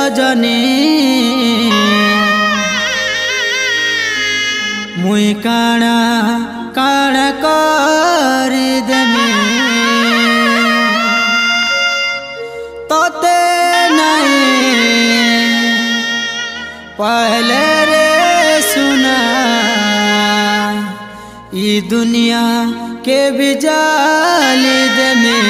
सजनी मुई काना काना करी देमी तोते नहीं पहले रे सुना ई दुनिया के भी जाली देमी।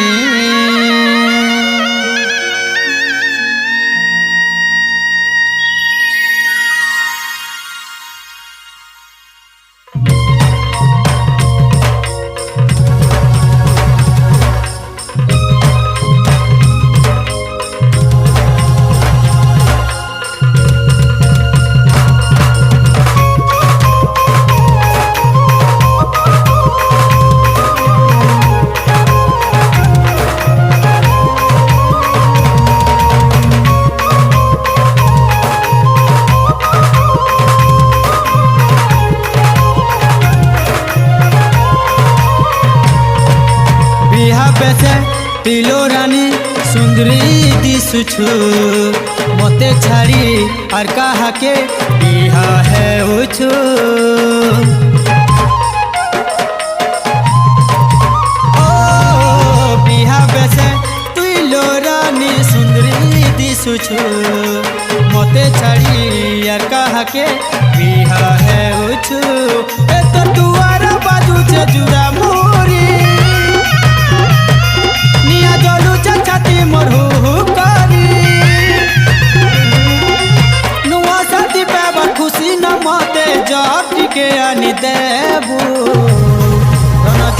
तिलो रानी सुंदरी दिसुछु मते छाड़ी और कहा के बिहा है उछु। ओ बिहा बेसे तिलो रानी सुंदरी दिसुछु मते छाड़ी और कहा के बिहा है उछु। ए तो दुआरा बाजू से जुड़ा मोरी छाती मरहू करी नुआ साथी पे खुशी न मते जब के आनी देबू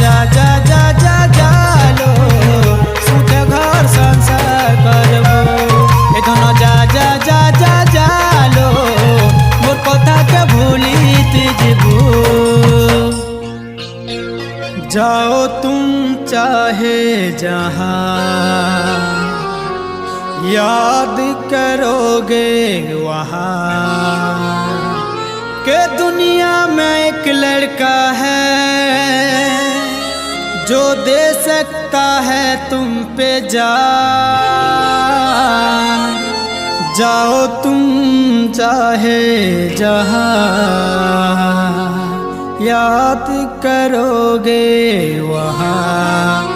जा जा जा जा जालो सुख घर संसार करबो ए दोनों जा जा जा जा जालो मोर कथा के भूली तीजबू। जाओ तुम चाहे जहाँ याद करोगे वहाँ के दुनिया में एक लड़का है जो दे सकता है तुम पे जान। जाओ तुम चाहे जहाँ याद करोगे वहाँ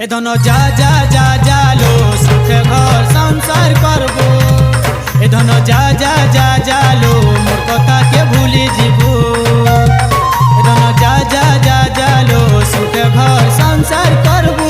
ए दोनों जा जा जा जालो सुख घर संसार करबो ए दोनों जा जा जा जालो मोर कथा के भूली जीबू ए दोनों जा जा जा जालो सुख घर संसार करबो।